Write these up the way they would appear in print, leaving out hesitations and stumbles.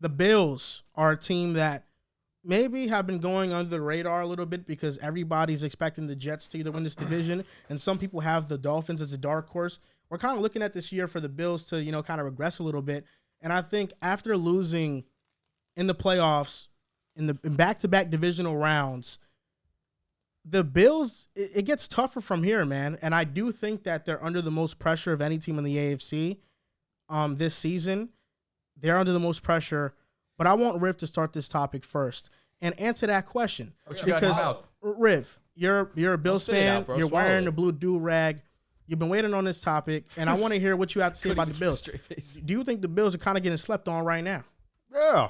the Bills are a team that maybe have been going under the radar a little bit because everybody's expecting the Jets to either win this division, and some people have the Dolphins as a dark horse. We're kind of looking at this year for the Bills to, kind of regress a little bit. And I think after losing in the playoffs, in back-to-back divisional rounds, the Bills, it gets tougher from here, man. And I do think that they're under the most pressure of any team in the AFC this season. They're under the most pressure. But I want Riv to start this topic first and answer that question. Because, Riv, you're a Bills fan. You're wearing the blue do-rag. You've been waiting on this topic, and I want to hear what you have to say about the Bills. Do you think the Bills are kind of getting slept on right now? Yeah.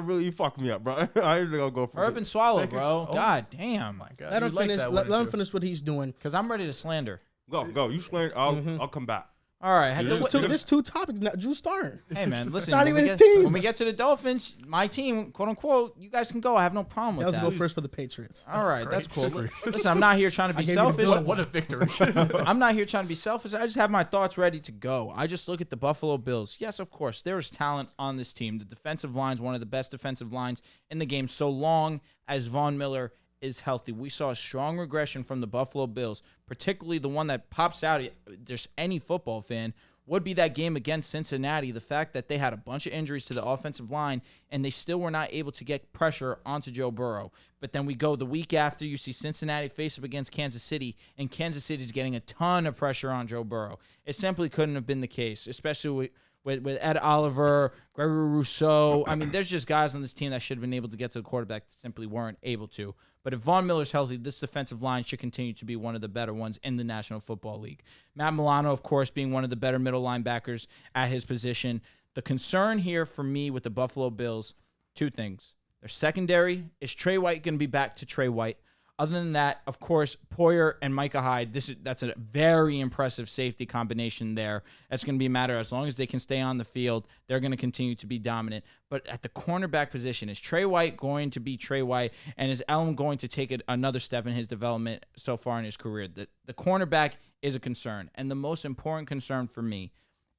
You fucked me up, bro. I usually gonna go for Urban Swallow, bro. Oh. God damn. My God. Let him finish. Let him finish what he's doing. Because I'm ready to slander. Go. You slander. I'll come back. All right. There's two topics now. Drew starting. Hey, man, listen. Not even his team. When we get to the Dolphins, my team, quote unquote, you guys can go. I have no problem with that. Let's go first for the Patriots. All right, that's cool. Listen, I'm not here trying to be selfish. What a victory. I'm not here trying to be selfish. I just have my thoughts ready to go. I just look at the Buffalo Bills. Yes, of course, there is talent on this team. The defensive line is one of the best defensive lines in the game so long as Von Miller is healthy. We saw a strong regression from the Buffalo Bills, particularly the one that pops out at just any football fan would be that game against Cincinnati. The fact that they had a bunch of injuries to the offensive line and they still were not able to get pressure onto Joe Burrow. But then we go the week after, you see Cincinnati face up against Kansas City, and Kansas City is getting a ton of pressure on Joe Burrow. It simply couldn't have been the case, especially with Ed Oliver, Gregory Rousseau. I mean, there's just guys on this team that should have been able to get to the quarterback that simply weren't able to. But if Von Miller's healthy, this defensive line should continue to be one of the better ones in the National Football League. Matt Milano, of course, being one of the better middle linebackers at his position. The concern here for me with the Buffalo Bills, two things. Their secondary, is Trey White going to be back to Trey White? Other than that, of course, Poyer and Micah Hyde, that's a very impressive safety combination there. That's going to be a matter as long as they can stay on the field, they're going to continue to be dominant. But at the cornerback position, is Trey White going to be Trey White, and is Elm going to take another step in his development so far in his career? The cornerback is a concern, and the most important concern for me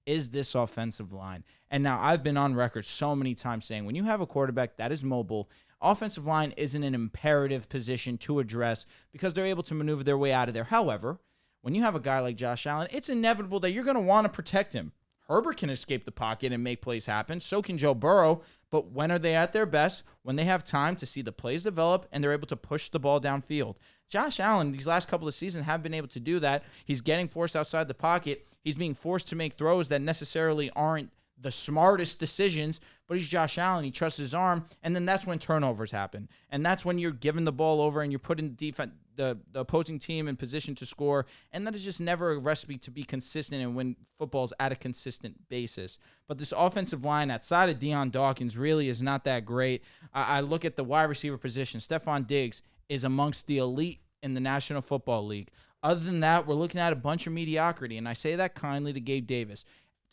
is this offensive line. And now I've been on record so many times saying when you have a quarterback that is mobile, offensive line isn't an imperative position to address because they're able to maneuver their way out of there. However, when you have a guy like Josh Allen, it's inevitable that you're going to want to protect him. Herbert can escape the pocket and make plays happen. So can Joe Burrow. But when are they at their best? When they have time to see the plays develop and they're able to push the ball downfield. Josh Allen, these last couple of seasons, have been able to do that. He's getting forced outside the pocket. He's being forced to make throws that necessarily aren't the smartest decisions, but he's Josh Allen. He trusts his arm, and then that's when turnovers happen. And that's when you're giving the ball over and you're putting the opposing team in position to score, and that is just never a recipe to be consistent and win footballs at a consistent basis. But this offensive line outside of Deion Dawkins really is not that great. I look at the wide receiver position. Stephon Diggs is amongst the elite in the National Football League. Other than that, we're looking at a bunch of mediocrity, and I say that kindly to Gabe Davis.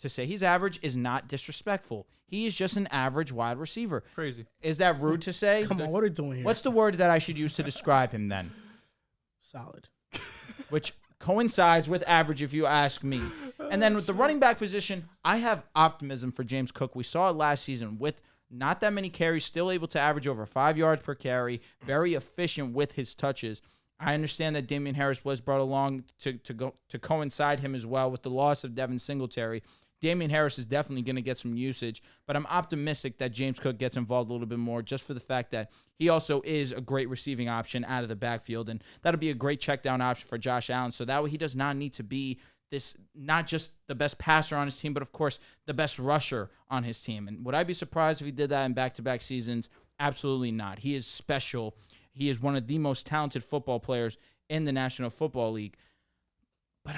To say he's average is not disrespectful. He is just an average wide receiver. Crazy. Is that rude to say? Come on, what are we doing here? What's the word that I should use to describe him then? Solid. Which coincides with average if you ask me. And then with the running back position, I have optimism for James Cook. We saw it last season with not that many carries, still able to average over 5 yards per carry, very efficient with his touches. I understand that Damian Harris was brought along to coincide him as well with the loss of Devin Singletary. Damian Harris is definitely going to get some usage, but I'm optimistic that James Cook gets involved a little bit more just for the fact that he also is a great receiving option out of the backfield, and that'll be a great check down option for Josh Allen, so that way he does not need to be this, not just the best passer on his team, but of course the best rusher on his team. And would I be surprised if he did that in back-to-back seasons? Absolutely not. He is special. He is one of the most talented football players in the National Football League. But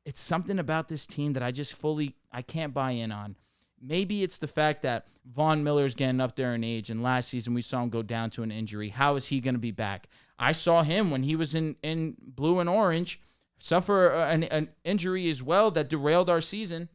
it's something about this team that I can't buy in on. Maybe it's the fact that Von Miller's getting up there in age, and last season we saw him go down to an injury. How is he going to be back? I saw him when he was in blue and orange suffer an injury as well that derailed our season.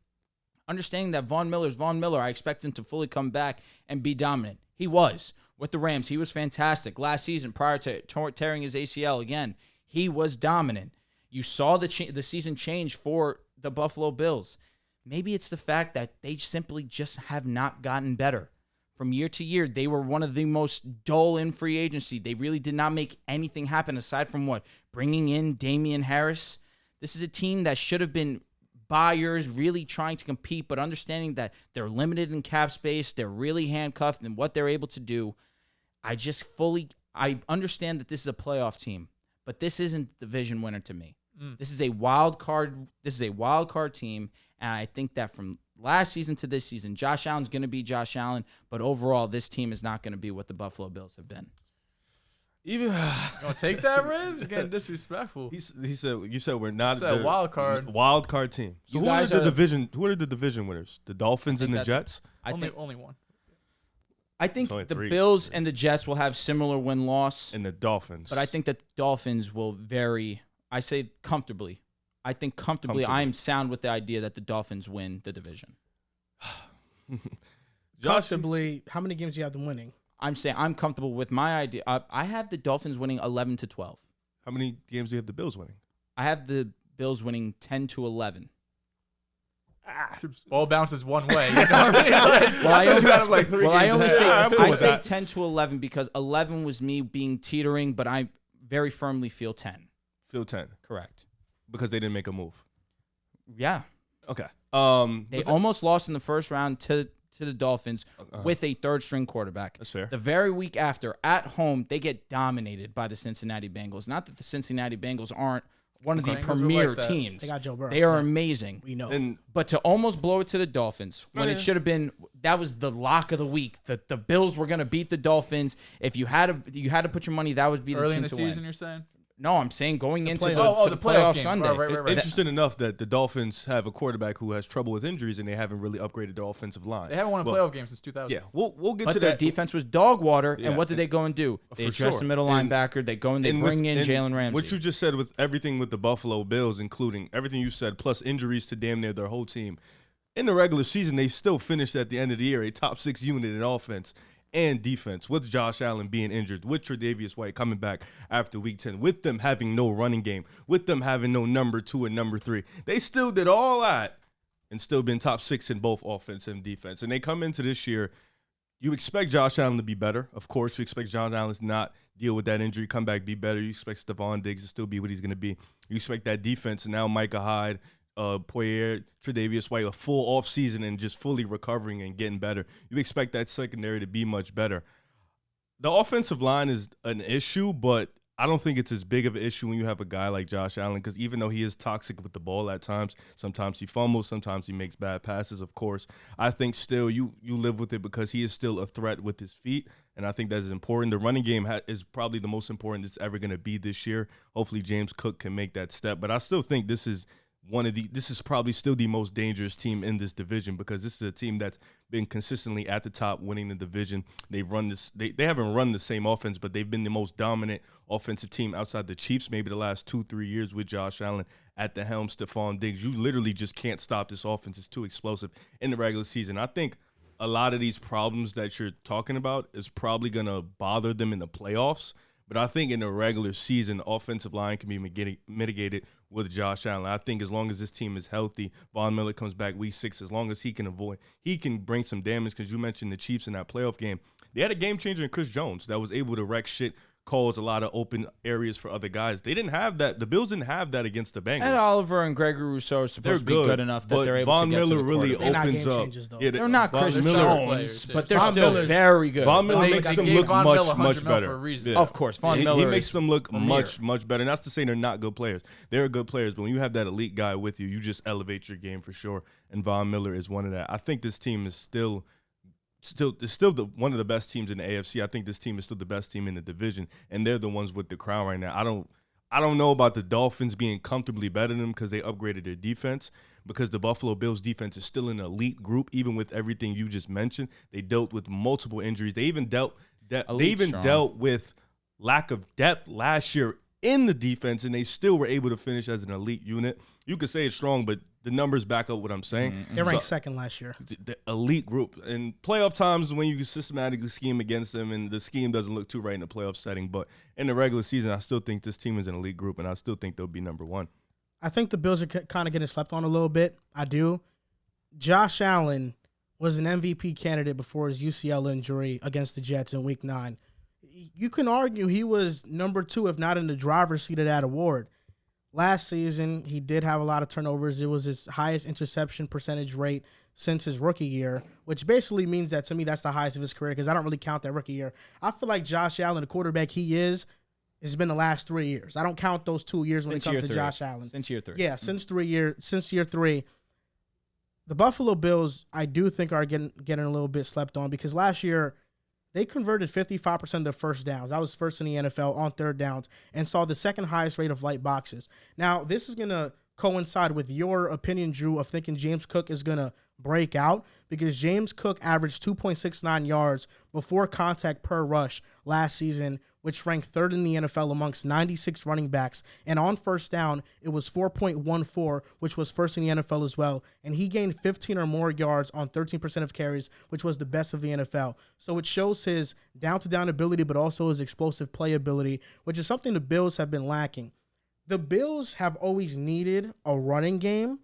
Understanding that Von Miller's Von Miller, I expect him to fully come back and be dominant. He was. With the Rams, he was fantastic. Last season, prior to tearing his ACL again, he was dominant. You saw the season change for the Buffalo Bills. Maybe it's the fact that they simply just have not gotten better. From year to year, they were one of the most dull in free agency. They really did not make anything happen aside from what? Bringing in Damian Harris. This is a team that should have been buyers, really trying to compete, but understanding that they're limited in cap space. They're really handcuffed in what they're able to do. I understand that this is a playoff team, but this isn't the division winner to me. This is a wild card. This is a wild card team, and I think that from last season to this season, Josh Allen's going to be Josh Allen, but overall, this team is not going to be what the Buffalo Bills have been. Even Gonna take that, Ribs? Getting disrespectful. he said you said we're not Said the wild card. wild card team. So You who are guys the are- division? Who are the division winners? The Dolphins and the that's- Jets. Only one. I think It's only the 3. Bills and the Jets will have similar win-loss, And the Dolphins. but I think that the Dolphins will vary. I say comfortably. I think comfortably. I am sound with the idea that the Dolphins win the division. Josh, Comfortably, how many games do you have them winning? I'm saying I'm comfortable with my idea. I have the Dolphins winning 11-12. how many games do you have the Bills winning? I have the Bills winning 10-11. Ball bounces one way. You know what I mean? Like, Well, I thought only, you had him like 3 well, I games only ahead. say I'm cool I with say that. 10-11 because 11 was me being teetering, but I very firmly feel 10. Phil 10 Correct. because they didn't make a move. Yeah. Okay. They almost lost in the first round to the Dolphins with a third-string quarterback. That's fair. The very week after, at home, they get dominated by the Cincinnati Bengals. Not that the Cincinnati Bengals aren't one of the Bengals are premier like that. teams. They got Joe Burrow. They are amazing. We know. And But to almost blow it to the Dolphins when it should have been, that was the lock of the week. The Bills were going to beat the Dolphins. If you had to put your money, that would be the early team in the to season, win. you're saying? No, I'm saying going into playoff. the the playoff playoff game. Sunday. Right. interesting enough that the Dolphins have a quarterback who has trouble with injuries and they haven't really upgraded their offensive line. They haven't won a Well, playoff game since 2000. Yeah, we'll get But to their that. defense was dog water, Yeah. and what did they go and do? They For addressed sure. the middle And- linebacker. They go and they And bring with- in and Jalen Ramsey. What you just said with everything with the Buffalo Bills, including everything you said, plus injuries to damn near their whole team. In the regular season, they still finished at the end of the year a top 6 unit in offense and defense, with Josh Allen being injured, with Tre'Davious White coming back after week 10, with them having no running game, with them having no number 2 and number 3. They still did all that and still been top 6 in both offense and defense. And they come into this year, you expect Josh Allen to be better. Of course, you expect Josh Allen to not deal with that injury, come back, be better. You expect Stephon Diggs to still be what he's going to be. You expect that defense, and now Micah Hyde, Poyer, Tre'Davious White, a full offseason and just fully recovering and getting better. You expect that secondary to be much better. The offensive line is an issue, but I don't think it's as big of an issue when you have a guy like Josh Allen, because even though he is toxic with the ball at times, sometimes he fumbles, sometimes he makes bad passes, of course. I think still you live with it because he is still a threat with his feet, and I think that is important. The running game is probably the most important it's ever going to be this year. Hopefully James Cook can make that step, but I still think this is probably still the most dangerous team in this division, because this is a team that's been consistently at the top, winning the division. They've run this. They haven't run the same offense, but they've been the most dominant offensive team outside the Chiefs, maybe the last 2-3 years with Josh Allen at the helm, Stephon Diggs. You literally just can't stop this offense. It's too explosive in the regular season. I think a lot of these problems that you're talking about is probably going to bother them in the playoffs. But I think in the regular season, the offensive line can be mitigated with Josh Allen. I think as long as this team is healthy, Von Miller comes back week 6, as long as he can bring some damage, because you mentioned the Chiefs in that playoff game. They had a game changer in Chris Jones that was able to wreck shit, cause a lot of open areas for other guys. They didn't have that. The Bills didn't have that against the Bengals. Ed Oliver and Gregory Rousseau are supposed to be good enough that but they're able Von to get Miller to the really quarterback. They're not opens game up. changers, though. They're not Von Chris Miller, Jones, but they're Von still Miller's- very good. Von Miller They- makes they them gave look Von Miller much 100 mil better. for a reason. Of course, Von He Miller makes is them look premier. much better. Not to say they're not good players. They're good players, but when you have that elite guy with you, you just elevate your game for sure. And Von Miller is one of that. I think this team is still one of the best teams in the AFC. I think this team is still the best team in the division, and they're the ones with the crown right now. I don't know about the Dolphins being comfortably better than them because they upgraded their defense, because the Buffalo Bills defense is still an elite group, even with everything you just mentioned. They dealt with multiple injuries. They even dealt with lack of depth last year in the defense, and they still were able to finish as an elite unit. You could say it's strong, but the numbers back up what I'm saying. They ranked second last year. The elite group. In playoff times, when you systematically scheme against them, and the scheme doesn't look too right in the playoff setting, but in the regular season, I still think this team is an elite group, and I still think they'll be number one. I think the Bills are kind of getting slept on a little bit. I do. Josh Allen was an MVP candidate before his UCL injury against the Jets in Week 9. You can argue he was number 2, if not in the driver's seat of that award. Last season, he did have a lot of turnovers. It was his highest interception percentage rate since his rookie year, which basically means that, to me, that's the highest of his career because I don't really count that rookie year. I feel like Josh Allen, the quarterback he is, has been the last 3 years. I don't count those 2 years when it comes to Josh Allen. Since year 3. Yeah, since year 3. The Buffalo Bills, I do think, are getting a little bit slept on because last year they converted 55% of their first downs. That was first in the NFL on third downs and saw the second highest rate of light boxes. Now, this is going to coincide with your opinion, Drew, of thinking James Cook is going to break out because James Cook averaged 2.69 yards before contact per rush last season, which ranked 3rd in the NFL amongst 96 running backs. And on first down, it was 4.14, which was first in the NFL as well. And he gained 15 or more yards on 13% of carries, which was the best of the NFL. So it shows his down-to-down ability, but also his explosive play ability, which is something the Bills have been lacking. The Bills have always needed a running game,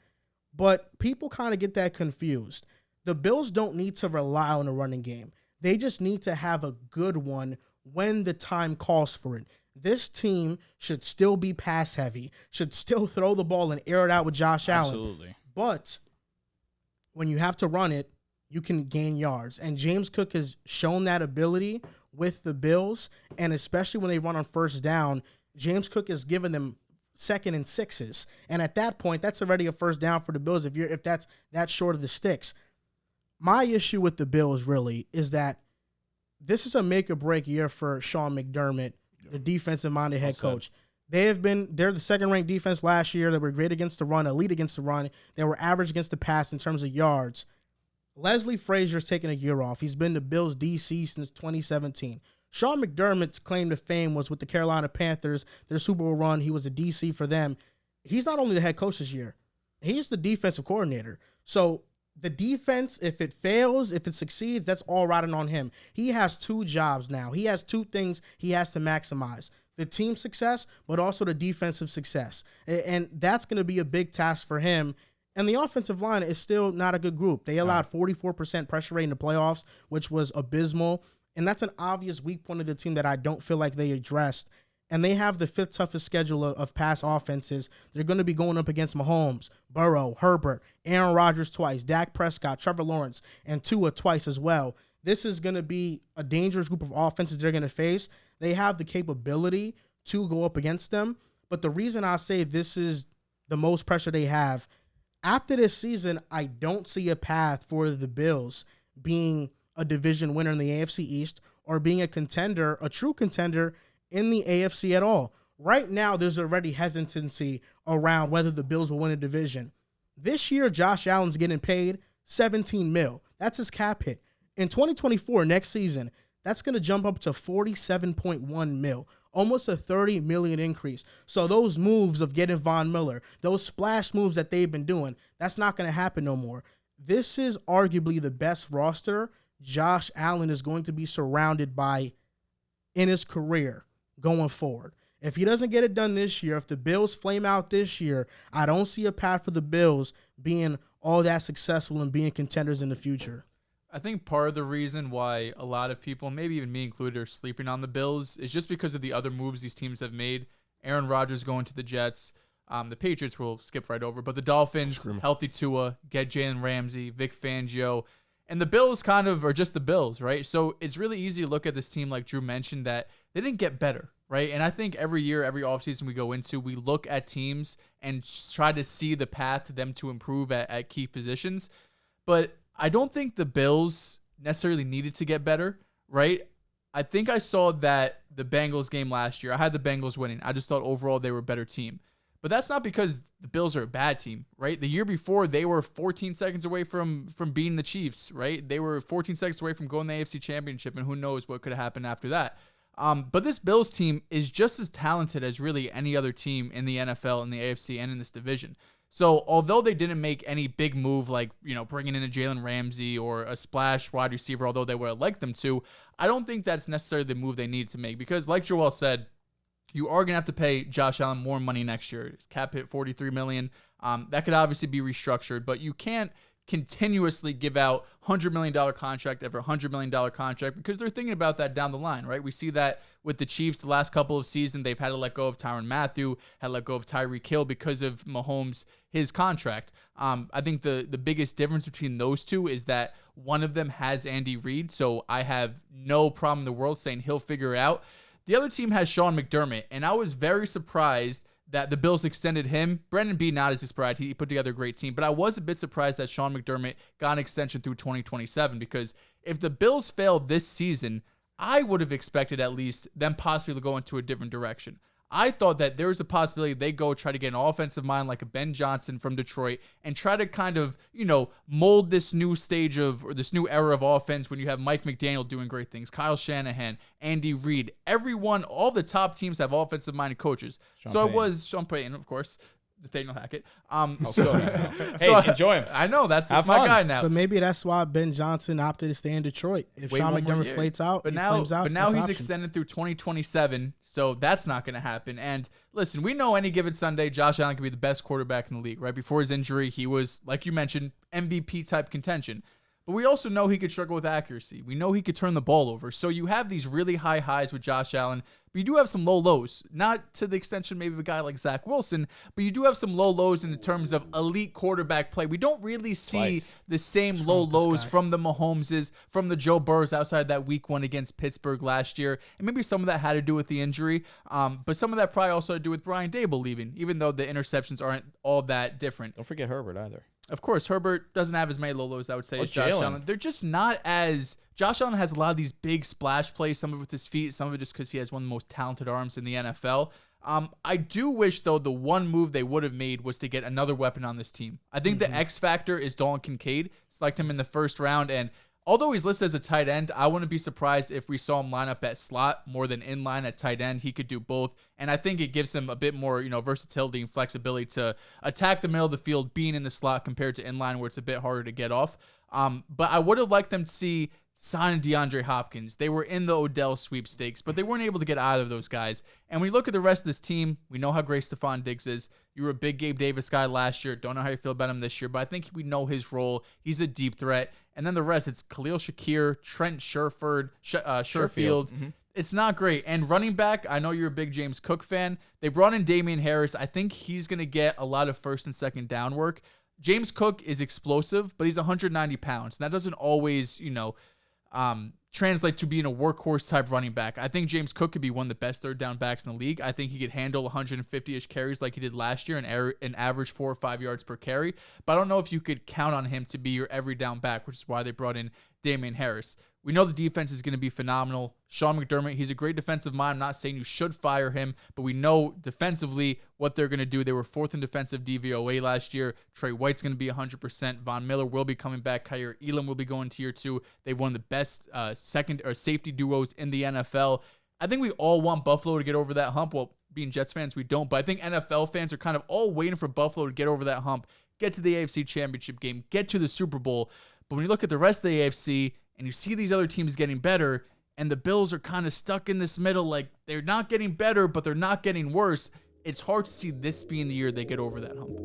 but people kind of get that confused. The Bills don't need to rely on a running game. They just need to have a good one when the time calls for it. This team should still be pass heavy, should still throw the ball and air it out with Josh Allen. Absolutely. But when you have to run it, you can gain yards. And James Cook has shown that ability with the Bills, and especially when they run on first down, James Cook has given them 2nd and 6s. And at that point, that's already a first down for the Bills if that's that short of the sticks. My issue with the Bills really is that this is a make-or-break year for Sean McDermott, the defensive-minded head coach. They're the second-ranked defense last year. They were great against the run, elite against the run. They were average against the pass in terms of yards. Leslie Frazier's taken a year off. He's been the Bills' DC since 2017. Sean McDermott's claim to fame was with the Carolina Panthers, their Super Bowl run. He was a DC for them. He's not only the head coach this year, he's the defensive coordinator. So the defense, if it fails, if it succeeds, that's all riding on him. He has 2 jobs now. He has 2 things he has to maximize. The team success, but also the defensive success. And that's going to be a big task for him. And the offensive line is still not a good group. They allowed 44% pressure rate in the playoffs, which was abysmal. And that's an obvious weak point of the team that I don't feel like they addressed. And they have the 5th toughest schedule of pass offenses. They're going to be going up against Mahomes, Burrow, Herbert, Aaron Rodgers twice, Dak Prescott, Trevor Lawrence, and Tua twice as well. This is going to be a dangerous group of offenses they're going to face. They have the capability to go up against them. But the reason I say this is the most pressure they have, after this season, I don't see a path for the Bills being a division winner in the AFC East or being a contender, a true contender in the AFC at all. Right now, there's already hesitancy around whether the Bills will win a division. This year, Josh Allen's getting paid $17 million. That's his cap hit. In 2024, next season, that's going to jump up to $47.1 million, almost a $30 million increase. So those moves of getting Von Miller, those splash moves that they've been doing, that's not going to happen no more. This is arguably the best roster Josh Allen is going to be surrounded by in his career going forward. If he doesn't get it done this year, if the Bills flame out this year, I don't see a path for the Bills being all that successful and being contenders in the future. I think part of the reason why a lot of people, maybe even me included, are sleeping on the Bills is just because of the other moves these teams have made. Aaron Rodgers going to the Jets. The Patriots will skip right over. But the Dolphins, healthy Tua, get Jalen Ramsey, Vic Fangio. And the Bills kind of are just the Bills, right? So it's really easy to look at this team, like Drew mentioned, that they didn't get better, right? And I think every year, every offseason we go into, we look at teams and try to see the path to them to improve at key positions. But I don't think the Bills necessarily needed to get better, right? I think I saw that the Bengals game last year, I had the Bengals winning. I just thought overall they were a better team. But that's not because the Bills are a bad team, right? The year before, they were 14 seconds away from beating the Chiefs, right? They were 14 seconds away from going to the AFC Championship, and who knows what could have happened after that. But this Bills team is just as talented as really any other team in the NFL, in the AFC, and in this division. So although they didn't make any big move like, bringing in a Jalen Ramsey or a splash wide receiver, although they would have liked them to, I don't think that's necessarily the move they need to make. Because like Joel said, you are going to have to pay Josh Allen more money next year. His cap hit $43 million. That could obviously be restructured, but you can't continuously give out $100 million contract after $100 million contract because they're thinking about that down the line, right? We see that with the Chiefs the last couple of seasons. They've had to let go of Tyrann Mathieu, had to let go of Tyreek Hill because of Mahomes, his contract. I think the biggest difference between those two is that one of them has Andy Reid, so I have no problem in the world saying he'll figure it out. The other team has Sean McDermott, and I was very surprised that the Bills extended him. Brendan B, not as surprised. He put together a great team. But I was a bit surprised that Sean McDermott got an extension through 2027 because if the Bills failed this season, I would have expected at least them possibly to go into a different direction. I thought that there was a possibility they go try to get an offensive mind like a Ben Johnson from Detroit and try to kind of, mold this new stage or this new era of offense when you have Mike McDaniel doing great things, Kyle Shanahan, Andy Reid, everyone, all the top teams have offensive minded coaches. Sean Payton, of course. Nathaniel Hackett. Enjoy him. I know that's my guy now. But maybe that's why Ben Johnson opted to stay in Detroit. If Wait Sean one more McDermott year. flames out, but now he's extended through 2027, so that's not going to happen. And listen, we know any given Sunday, Josh Allen can be the best quarterback in the league. Right before his injury, he was, like you mentioned, MVP type contention. But we also know he could struggle with accuracy. We know he could turn the ball over. So you have these really high highs with Josh Allen, but you do have some low lows. Not to the extension maybe of a guy like Zach Wilson, but you do have some low lows in terms of elite quarterback play. We don't really see the same low lows from the Mahomeses, from the Joe Burrows outside that week 1 against Pittsburgh last year. And maybe some of that had to do with the injury, but some of that probably also had to do with Brian Dable leaving, even though the interceptions aren't all that different. Don't forget Herbert either. Of course, Herbert doesn't have as many low lows, I would say, as Josh Allen. They're just not as... Josh Allen has a lot of these big splash plays, some of it with his feet, some of it just because he has one of the most talented arms in the NFL. I do wish, though, the one move they would have made was to get another weapon on this team. I think the X factor is Dalton Kincaid. Select him in the first round, and although he's listed as a tight end, I wouldn't be surprised if we saw him line up at slot more than in line at tight end. He could do both, and I think it gives him a bit more, versatility and flexibility to attack the middle of the field, being in the slot compared to in line where it's a bit harder to get off. But I would have liked them to see sign DeAndre Hopkins. They were in the Odell sweepstakes, but they weren't able to get either of those guys. And when you look at the rest of this team, we know how great Stephon Diggs is. You were a big Gabe Davis guy last year. Don't know how you feel about him this year, but I think we know his role. He's a deep threat. And then the rest, it's Khalil Shakir, Trent Sherfield. Mm-hmm. It's not great. And running back, I know you're a big James Cook fan. They brought in Damian Harris. I think he's going to get a lot of first and second down work. James Cook is explosive, but he's 190 pounds. And that doesn't always, translate to being a workhorse type running back. I think James Cook could be one of the best third down backs in the league. I think he could handle 150-ish carries like he did last year and average 4 or 5 yards per carry. But I don't know if you could count on him to be your every down back, which is why they brought in Damian Harris. We know the defense is going to be phenomenal. Sean McDermott, he's a great defensive mind. I'm not saying you should fire him, but we know defensively what they're going to do. They were 4th in defensive DVOA last year. Trey White's going to be 100%. Von Miller will be coming back. Kyer Elam will be going to year 2. They've one of the best second or safety duos in the NFL. I think we all want Buffalo to get over that hump. Well, being Jets fans, we don't, but I think NFL fans are kind of all waiting for Buffalo to get over that hump, get to the AFC Championship game, get to the Super Bowl. But when you look at the rest of the AFC, and you see these other teams getting better, and the Bills are kind of stuck in this middle, like they're not getting better, but they're not getting worse. It's hard to see this being the year they get over that hump.